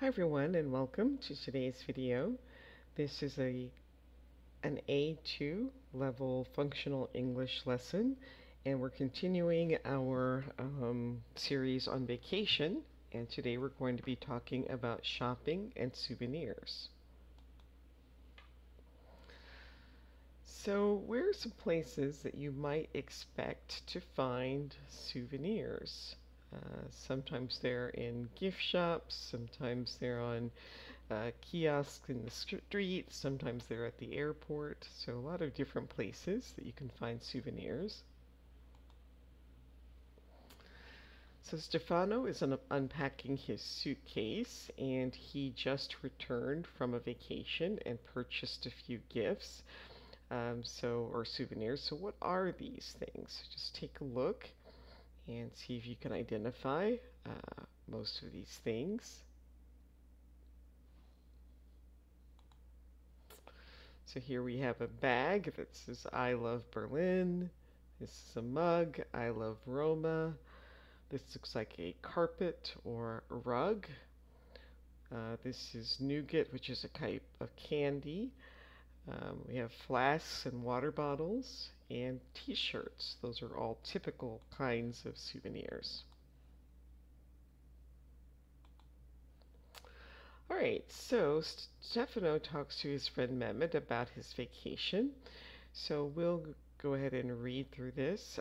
Hi everyone and welcome to today's video. This is an A2 level functional English lesson, and we're continuing our series on vacation, and today we're going to be talking about shopping and souvenirs. So where are some places that you might expect to find souvenirs? Sometimes they're in gift shops, sometimes they're on kiosks in the street, sometimes they're at the airport. So a lot of different places that you can find souvenirs. So Stefano is unpacking his suitcase, and he just returned from a vacation and purchased a few gifts, or souvenirs. So what are these things? Just take a look and see if you can identify most of these things. So here we have a bag that says I love Berlin. This is a mug, I love Roma. This looks like a carpet or a rug. This is nougat, which is a type of candy. We have flasks and water bottles and t-shirts. Those are all typical kinds of souvenirs. Alright, so Stefano talks to his friend Mehmet about his vacation. So we'll go ahead and read through this.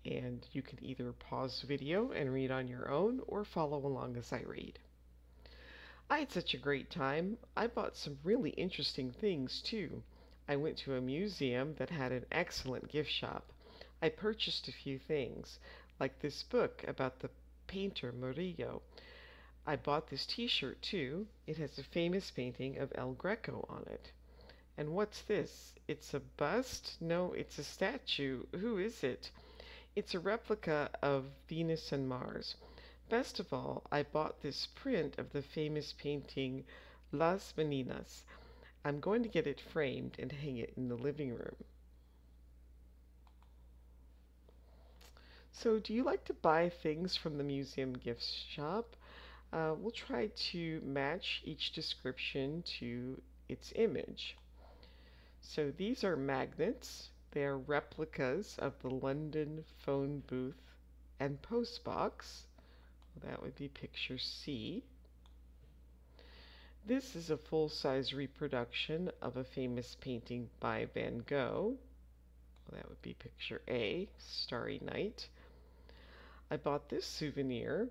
And you can either pause the video and read on your own or follow along as I read. I had such a great time. I bought some really interesting things too. I went to a museum that had an excellent gift shop. I purchased a few things, like this book about the painter Murillo. I bought this t-shirt too. It has a famous painting of El Greco on it. And what's this? It's a bust? No, it's a statue. Who is it? It's a replica of Venus and Mars. Best of all, I bought this print of the famous painting Las Meninas. I'm going to get it framed and hang it in the living room. So, do you like to buy things from the museum gift shop? We'll try to match each description to its image. So these are magnets. They are replicas of the London phone booth and post box. That would be picture C. This is a full-size reproduction of a famous painting by Van Gogh. That would be picture A, Starry Night. I bought this souvenir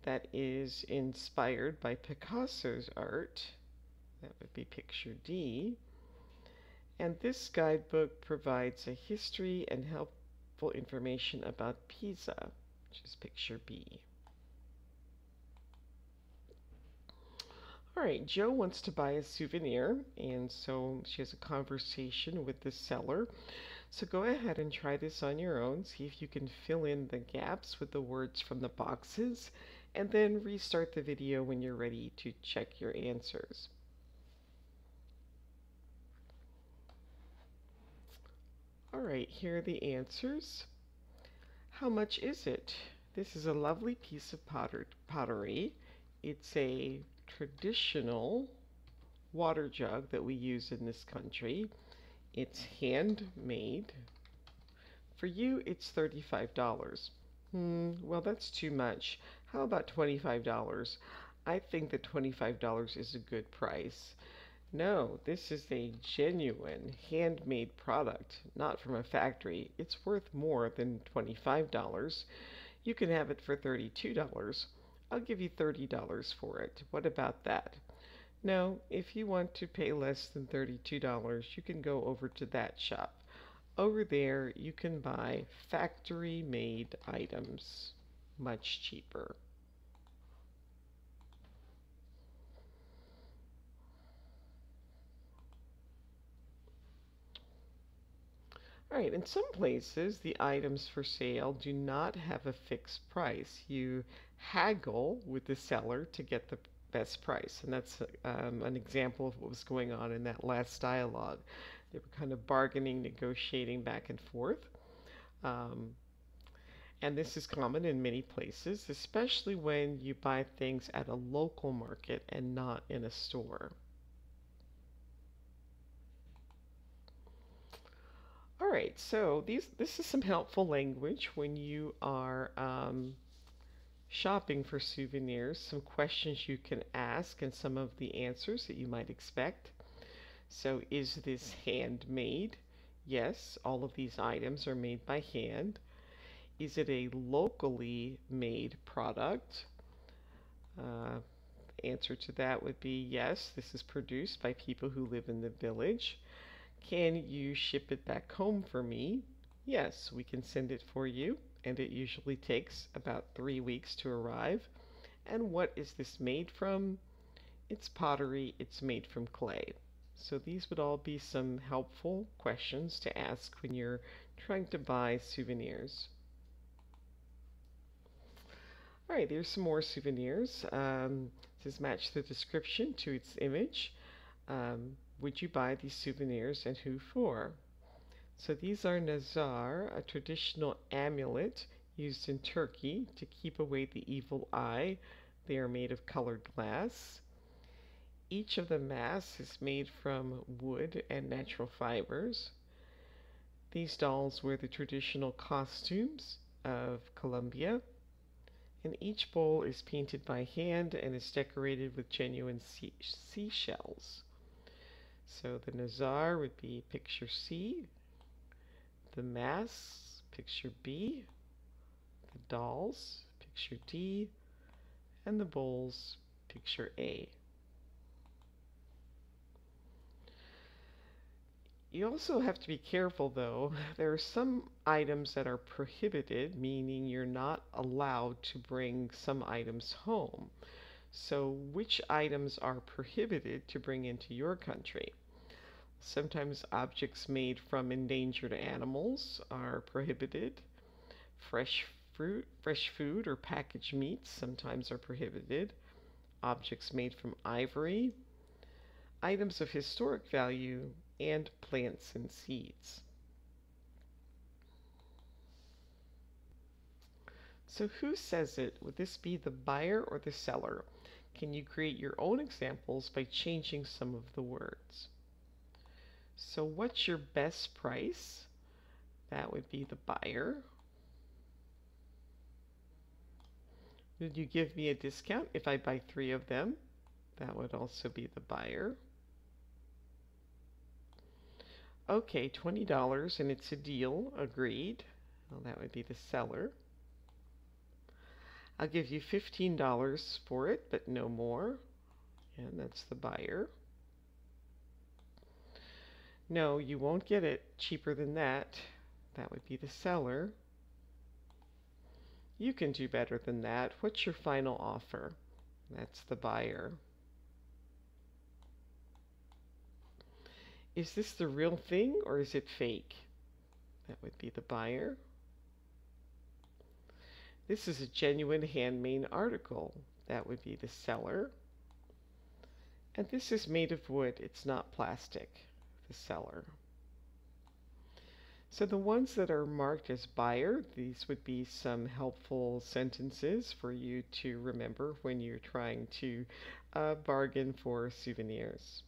that is inspired by Picasso's art. That would be picture D. And this guidebook provides a history and helpful information about Pisa, which is picture B. All right, Joe wants to buy a souvenir, and so she has a conversation with the seller. So go ahead and try this on your own. See if you can fill in the gaps with the words from the boxes, and then restart the video when you're ready to check your answers. All right, here are the answers. How much is it? This is a lovely piece of pottery. It's a traditional water jug that we use in this country. It's handmade. For you, it's $35. Well, that's too much. How about $25? I think that $25 is a good price. No, this is a genuine handmade product, not from a factory. It's worth more than $25. You can have it for $32. I'll give you $30 for it. What about that? No, if you want to pay less than $32, you can go over to that shop. Over there, you can buy factory-made items much cheaper. All right, in some places, the items for sale do not have a fixed price. You haggle with the seller to get the best price, and that's an example of what was going on in that last dialogue. They were kind of bargaining, negotiating back and forth. And this is common in many places, especially when you buy things at a local market and not in a store. All right, so this is some helpful language when you are shopping for souvenirs, some questions you can ask and some of the answers that you might expect. So, is this handmade? Yes, all of these items are made by hand. Is it a locally made product? Uh, Answer to that would be yes, this is produced by people who live in the village. Can you ship it back home for me? Yes, we can send it for you, and it usually takes about 3 weeks to arrive. And what is this made from? It's pottery, it's made from clay. So these would all be some helpful questions to ask when you're trying to buy souvenirs. All right, there's some more souvenirs. Says match the description to its image. Would you buy these souvenirs and who for? So these are nazar, a traditional amulet used in Turkey to keep away the evil eye. They are made of colored glass. Each of the masks is made from wood and natural fibers. These dolls wear the traditional costumes of Colombia, and each bowl is painted by hand and is decorated with genuine seashells. So the nazar would be picture C, the masks, picture B, the dolls, picture D, and the bowls, picture A. You also have to be careful though. There are some items that are prohibited, meaning you're not allowed to bring some items home. So which items are prohibited to bring into your country? Sometimes objects made from endangered animals are prohibited. Fresh food or packaged meats sometimes are prohibited. Objects made from ivory, items of historic value, and plants and seeds. So who says it? Would this be the buyer or the seller? Can you create your own examples by changing some of the words? So what's your best price? That would be the buyer. Would you give me a discount if I buy 3 of them? That would also be the buyer. Okay, $20 and it's a deal, agreed. Well, that would be the seller. I'll give you $15 for it, but no more. And that's the buyer. No, you won't get it cheaper than that. That would be the seller. You can do better than that. What's your final offer? That's the buyer. Is this the real thing or is it fake? That would be the buyer. This is a genuine handmade article. That would be the seller. And this is made of wood. It's not plastic. The seller. So the ones that are marked as buyer, these would be some helpful sentences for you to remember when you're trying to bargain for souvenirs.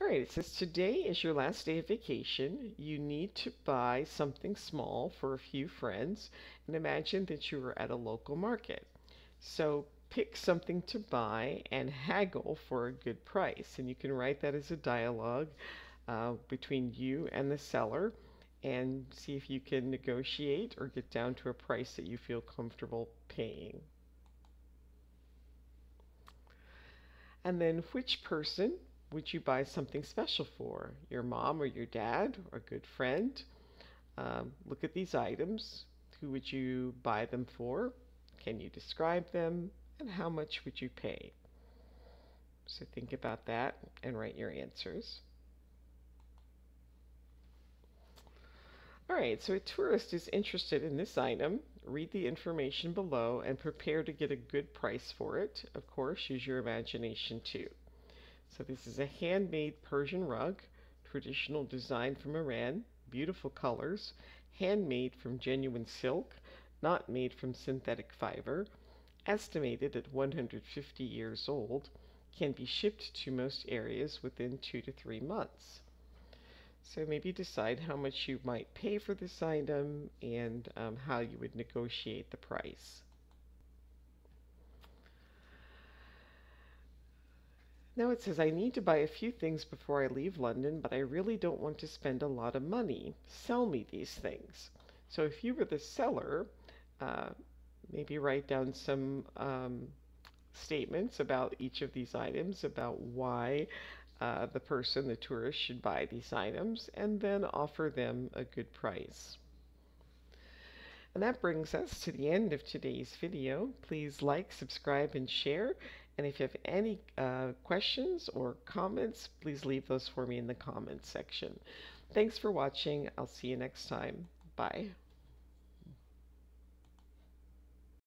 All right, it says today is your last day of vacation. You need to buy something small for a few friends and imagine that you are at a local market. So pick something to buy and haggle for a good price. And you can write that as a dialogue between you and the seller and see if you can negotiate or get down to a price that you feel comfortable paying. And then which person would you buy something special for? Your mom or your dad or a good friend? Look at these items. Who would you buy them for? Can you describe them? And how much would you pay? So think about that and write your answers. All right, so a tourist is interested in this item. Read the information below and prepare to get a good price for it. Of course, use your imagination too. So this is a handmade Persian rug, traditional design from Iran, beautiful colors, handmade from genuine silk, not made from synthetic fiber, estimated at 150 years old, can be shipped to most areas within 2 to 3 months. So maybe decide how much you might pay for this item and how you would negotiate the price. Now it says, I need to buy a few things before I leave London, but I really don't want to spend a lot of money. Sell me these things. So if you were the seller, uh, maybe write down some statements about each of these items, about why the person, the tourist, should buy these items, and then offer them a good price. And that brings us to the end of today's video. Please like, subscribe, and share. And if you have any questions or comments, please leave those for me in the comments section. Thanks for watching. I'll see you next time. Bye.